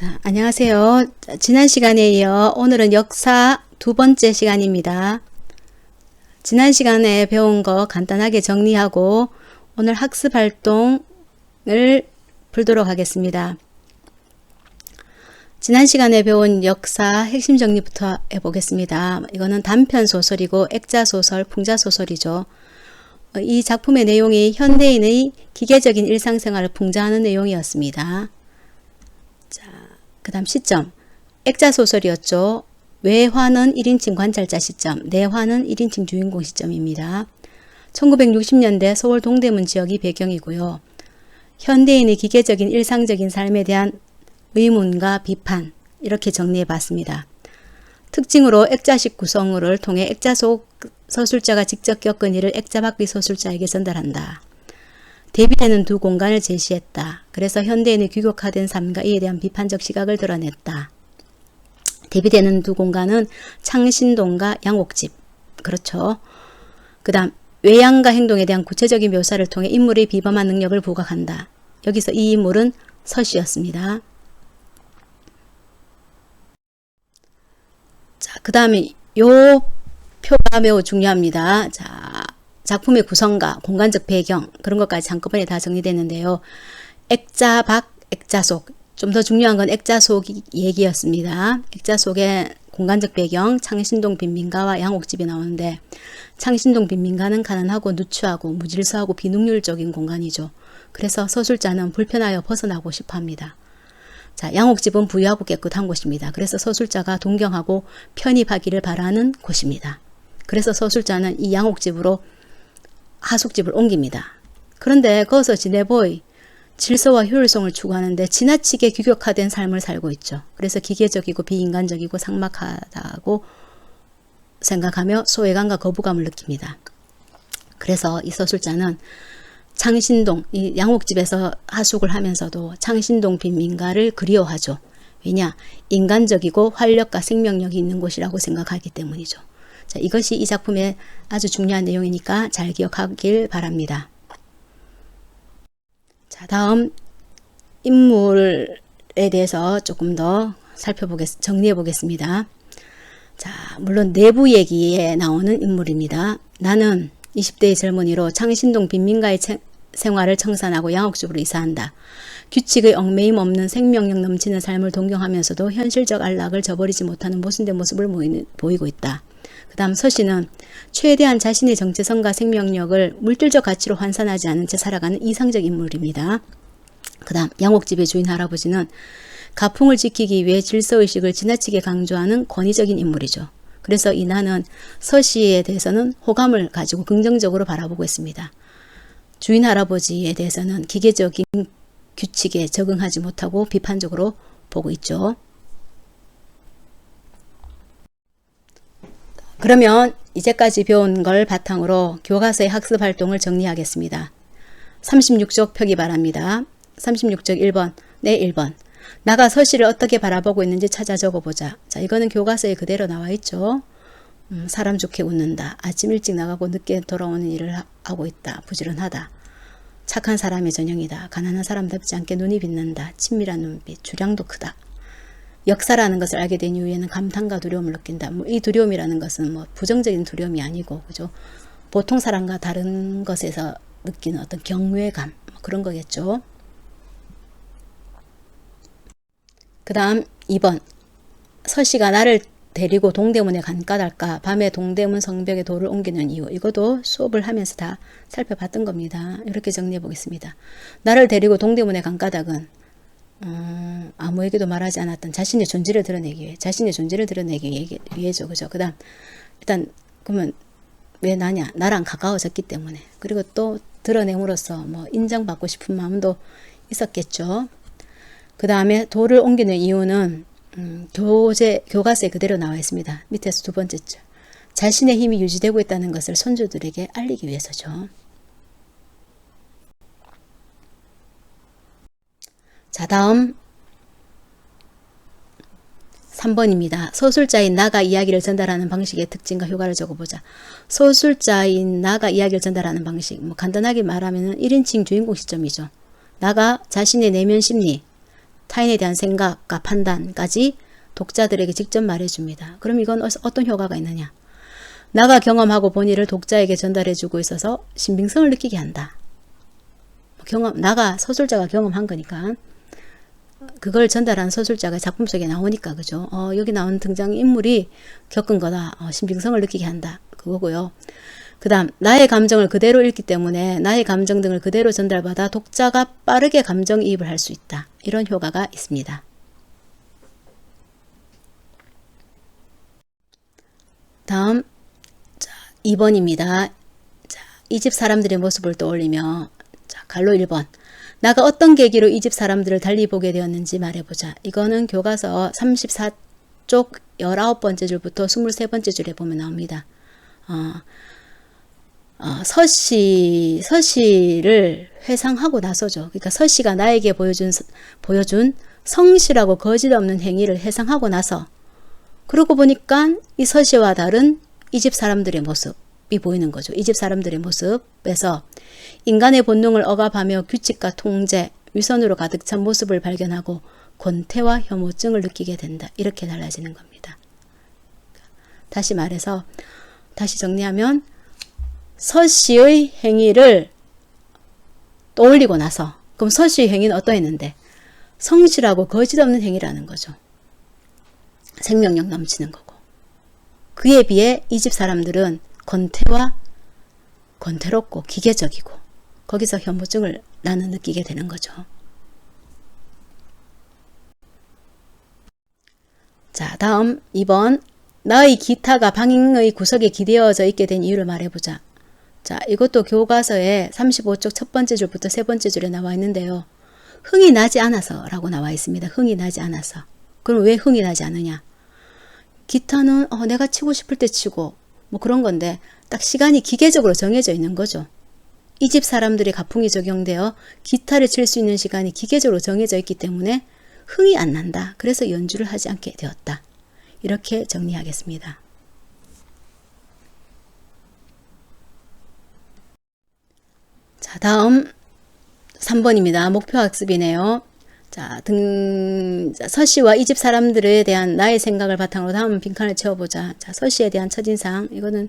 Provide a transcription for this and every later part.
자, 안녕하세요. 지난 시간에 이어 오늘은 역사 두 번째 시간입니다. 지난 시간에 배운 거 간단하게 정리하고 오늘 학습 활동을 풀도록 하겠습니다. 지난 시간에 배운 역사 핵심 정리부터 해보겠습니다. 이거는 단편 소설이고 액자 소설, 풍자 소설이죠. 이 작품의 내용이 현대인의 기계적인 일상생활을 풍자하는 내용이었습니다. 자, 그 다음 시점. 액자 소설이었죠. 외화는 1인칭 관찰자 시점, 내화는 1인칭 주인공 시점입니다. 1960년대 서울 동대문 지역이 배경이고요. 현대인의 기계적인 일상적인 삶에 대한 의문과 비판, 이렇게 정리해 봤습니다. 특징으로 액자식 구성을 통해 액자 속 서술자가 직접 겪은 일을 액자 밖의 서술자에게 전달한다. 대비되는 두 공간을 제시했다. 그래서 현대인의 규격화된 삶과 이에 대한 비판적 시각을 드러냈다. 대비되는 두 공간은 창신동과 양옥집. 그렇죠. 그 다음 외양과 행동에 대한 구체적인 묘사를 통해 인물의 비범한 능력을 부각한다. 여기서 이 인물은 서씨였습니다. 자, 그 다음에 요 표가 매우 중요합니다. 자, 작품의 구성과 공간적 배경, 그런 것까지 한꺼번에 다 정리됐는데요. 액자 밖, 액자 속. 좀 더 중요한 건 액자 속 얘기였습니다. 액자 속의 공간적 배경, 창신동 빈민가와 양옥집이 나오는데, 창신동 빈민가는 가난하고 누추하고 무질서하고 비능률적인 공간이죠. 그래서 서술자는 불편하여 벗어나고 싶어 합니다. 자, 양옥집은 부유하고 깨끗한 곳입니다. 그래서 서술자가 동경하고 편입하기를 바라는 곳입니다. 그래서 서술자는 이 양옥집으로 하숙집을 옮깁니다. 그런데 거기서 지내보이 질서와 효율성을 추구하는데 지나치게 규격화된 삶을 살고 있죠. 그래서 기계적이고 비인간적이고 삭막하다고 생각하며 소외감과 거부감을 느낍니다. 그래서 이 서술자는 창신동, 이 양옥집에서 하숙을 하면서도 창신동 빈민가를 그리워하죠. 왜냐? 인간적이고 활력과 생명력이 있는 곳이라고 생각하기 때문이죠. 자, 이것이 이 작품의 아주 중요한 내용이니까 잘 기억하길 바랍니다. 자, 다음 인물에 대해서 조금 더 정리해 보겠습니다. 자, 물론 내부 얘기에 나오는 인물입니다. 나는 20대의 젊은이로 창신동 빈민가의 생활을 청산하고 양옥집으로 이사한다. 규칙의 얽매임 없는 생명력 넘치는 삶을 동경하면서도 현실적 안락을 저버리지 못하는 모순된 모습을 보이고 있다. 그 다음 서씨는 최대한 자신의 정체성과 생명력을 물질적 가치로 환산하지 않은 채 살아가는 이상적 인물입니다. 그 다음 양옥집의 주인 할아버지는 가풍을 지키기 위해 질서의식을 지나치게 강조하는 권위적인 인물이죠. 그래서 이 나는 서씨에 대해서는 호감을 가지고 긍정적으로 바라보고 있습니다. 주인 할아버지에 대해서는 기계적인 규칙에 적응하지 못하고 비판적으로 보고 있죠. 그러면 이제까지 배운 걸 바탕으로 교과서의 학습 활동을 정리하겠습니다. 36쪽 펴기 바랍니다. 36쪽 1번, 네 1번. 나가 서씨를 어떻게 바라보고 있는지 찾아 적어보자. 자, 이거는 교과서에 그대로 나와 있죠. 사람 좋게 웃는다. 아침 일찍 나가고 늦게 돌아오는 일을 하고 있다. 부지런하다. 착한 사람의 전형이다. 가난한 사람답지 않게 눈이 빛난다. 친밀한 눈빛. 주량도 크다. 역사라는 것을 알게 된 이후에는 감탄과 두려움을 느낀다. 이 두려움이라는 것은 부정적인 두려움이 아니고, 그죠? 보통 사람과 다른 것에서 느끼는 어떤 경외감, 그런 거겠죠. 그 다음 2번. 서씨가 나를 데리고 동대문에 간 까닭과 밤에 동대문 성벽에 돌을 옮기는 이유. 이것도 수업을 하면서 다 살펴봤던 겁니다. 이렇게 정리해 보겠습니다. 나를 데리고 동대문에 간 까닭은 아무에게도 말하지 않았던 자신의 존재를 드러내기 위해죠. 그죠? 그 다음 일단 그러면 왜 나냐? 나랑 가까워졌기 때문에. 그리고 또 드러냄으로써 인정받고 싶은 마음도 있었겠죠. 그 다음에 돌을 옮기는 이유는 교과서에 그대로 나와 있습니다. 밑에서 두 번째 줄. 자신의 힘이 유지되고 있다는 것을 손주들에게 알리기 위해서죠. 자, 다음 3번입니다. 서술자인 나가 이야기를 전달하는 방식의 특징과 효과를 적어보자. 서술자인 나가 이야기를 전달하는 방식, 간단하게 말하면 1인칭 주인공 시점이죠. 나가 자신의 내면 심리, 타인에 대한 생각과 판단까지 독자들에게 직접 말해줍니다. 그럼 이건 어떤 효과가 있느냐? 나가 경험하고 본 일을 독자에게 전달해주고 있어서 신빙성을 느끼게 한다. 나가 소설자가 경험한 거니까 그걸 전달한 소설자가 작품 속에 나오니까 그죠? 여기 나온 등장인물이 겪은 거다. 신빙성을 느끼게 한다. 그거고요. 그 다음 나의 감정을 그대로 읽기 때문에 나의 감정 등을 그대로 전달받아 독자가 빠르게 감정이입을 할 수 있다. 이런 효과가 있습니다. 다음 2번입니다. 이 집 사람들의 모습을 떠올리며 갈로 1번 나가 어떤 계기로 이 집 사람들을 달리 보게 되었는지 말해보자. 이거는 교과서 34쪽 19번째 줄부터 23번째 줄에 보면 나옵니다. 서씨를 회상하고 나서죠. 그러니까 서씨가 나에게 보여준 성실하고 거짓 없는 행위를 회상하고 나서 그러고 보니까 이 서씨와 다른 이 집 사람들의 모습이 보이는 거죠. 이 집 사람들의 모습에서 인간의 본능을 억압하며 규칙과 통제, 위선으로 가득 찬 모습을 발견하고 권태와 혐오증을 느끼게 된다. 이렇게 달라지는 겁니다. 다시 말해서 다시 정리하면 서씨의 행위를 떠올리고 나서 그럼 서씨의 행위는 어떠했는데 성실하고 거짓 없는 행위라는 거죠. 생명력 넘치는 거고 그에 비해 이 집 사람들은 권태롭고 기계적이고 거기서 혐오증을 나는 느끼게 되는 거죠. 자, 다음 2번 나의 기타가 방잉의 구석에 기대어져 있게 된 이유를 말해보자. 자, 이것도 교과서에 35쪽 첫 번째 줄부터 세 번째 줄에 나와 있는데요. 흥이 나지 않아서 라고 나와 있습니다. 흥이 나지 않아서. 그럼 왜 흥이 나지 않느냐? 기타는 내가 치고 싶을 때 치고 뭐 그런 건데 딱 시간이 기계적으로 정해져 있는 거죠. 이 집 사람들의 가풍이 적용되어 기타를 칠 수 있는 시간이 기계적으로 정해져 있기 때문에 흥이 안 난다. 그래서 연주를 하지 않게 되었다. 이렇게 정리하겠습니다. 자, 다음 3번입니다. 목표학습이네요. 자, 서씨와 이 집 사람들에 대한 나의 생각을 바탕으로 다음 빈칸을 채워보자. 자, 서씨에 대한 첫인상. 이거는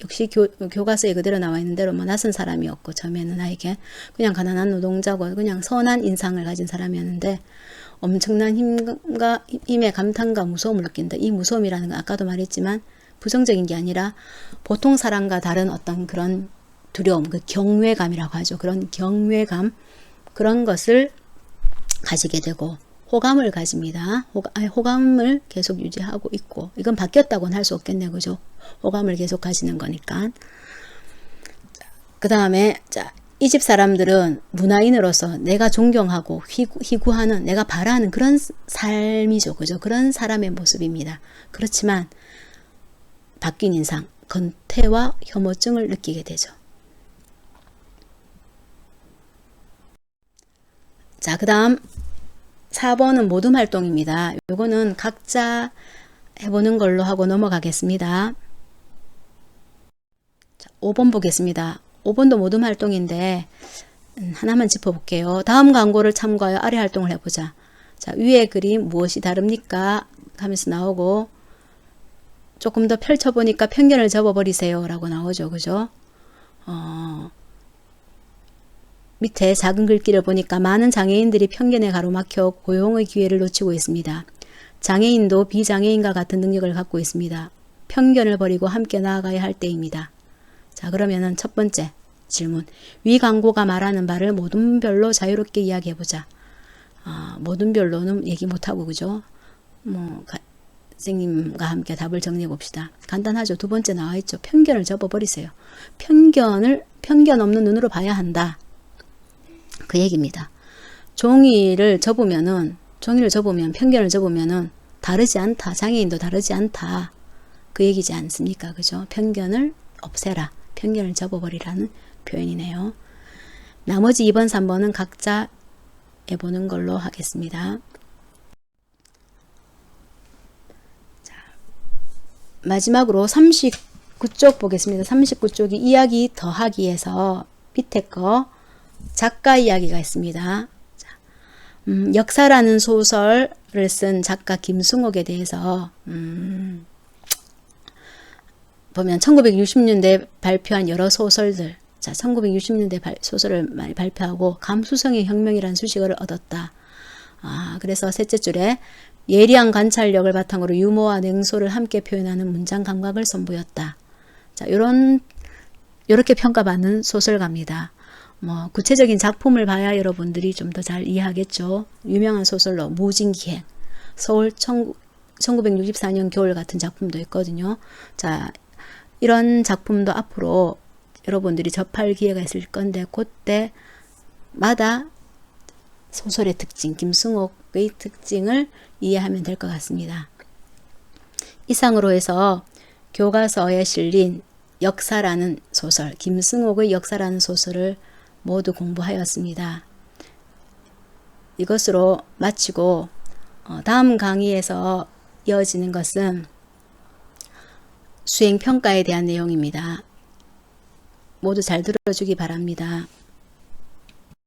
역시 교과서에 그대로 나와 있는 대로 뭐 낯선 사람이었고 처음에는 나에게 그냥 가난한 노동자고 그냥 선한 인상을 가진 사람이었는데 엄청난 힘에 감탄과 무서움을 느낀다. 이 무서움이라는 건 아까도 말했지만 부정적인 게 아니라 보통 사람과 다른 어떤 그런 두려움, 그 경외감이라고 하죠. 그런 경외감, 그런 것을 가지게 되고 호감을 가집니다. 호감을 계속 유지하고 있고 이건 바뀌었다고는 할 수 없겠네요. 그죠? 호감을 계속 가지는 거니까. 그 다음에 이 집 사람들은 문화인으로서 내가 존경하고 희구하는 내가 바라는 그런 삶이죠. 그죠? 그런 사람의 모습입니다. 그렇지만 바뀐 인상, 권태와 혐오증을 느끼게 되죠. 자, 그 다음 4번은 모둠 활동입니다. 요거는 각자 해보는 걸로 하고 넘어가겠습니다. 자, 5번 보겠습니다. 5번도 모둠 활동인데 하나만 짚어볼게요. 다음 광고를 참고하여 아래 활동을 해보자. 자, 위의 그림 무엇이 다릅니까? 하면서 나오고 조금 더 펼쳐보니까 편견을 접어버리세요 라고 나오죠. 그죠? 밑에 작은 글귀를 보니까 많은 장애인들이 편견에 가로막혀 고용의 기회를 놓치고 있습니다. 장애인도 비장애인과 같은 능력을 갖고 있습니다. 편견을 버리고 함께 나아가야 할 때입니다. 자, 그러면은 첫 번째 질문. 위 광고가 말하는 바를 모둠별로 자유롭게 이야기해보자. 모둠별로는 얘기 못하고 그죠? 선생님과 함께 답을 정리해 봅시다. 간단하죠. 두 번째 나와 있죠. 편견을 접어버리세요. 편견 없는 눈으로 봐야 한다. 그 얘기입니다. 종이를 접으면 편견을 접으면은 다르지 않다. 장애인도 다르지 않다. 그 얘기지 않습니까? 그죠? 편견을 없애라. 편견을 접어버리라는 표현이네요. 나머지 2번, 3번은 각자 해보는 걸로 하겠습니다. 자, 마지막으로 39쪽 보겠습니다. 39쪽이 이야기 더하기에서 밑에 거 작가 이야기가 있습니다. 자, 역사라는 소설을 쓴 작가 김승옥에 대해서 보면 1960년대 발표한 여러 소설들, 자 1960년대 소설을 많이 발표하고 감수성의 혁명이라는 수식어를 얻었다. 그래서 셋째 줄에 예리한 관찰력을 바탕으로 유머와 냉소를 함께 표현하는 문장 감각을 선보였다. 자, 요렇게 평가받는 소설가입니다. 뭐 구체적인 작품을 봐야 여러분들이 좀 더 잘 이해하겠죠. 유명한 소설로 무진기행, 서울 1964년 겨울 같은 작품도 있거든요. 자, 이런 작품도 앞으로 여러분들이 접할 기회가 있을 건데 그때마다 소설의 특징, 김승옥의 특징을 이해하면 될 것 같습니다. 이상으로 해서 교과서에 실린 역사라는 소설, 김승옥의 역사라는 소설을 모두 공부하였습니다. 이것으로 마치고 다음 강의에서 이어지는 것은 수행평가에 대한 내용입니다. 모두 잘 들어주기 바랍니다.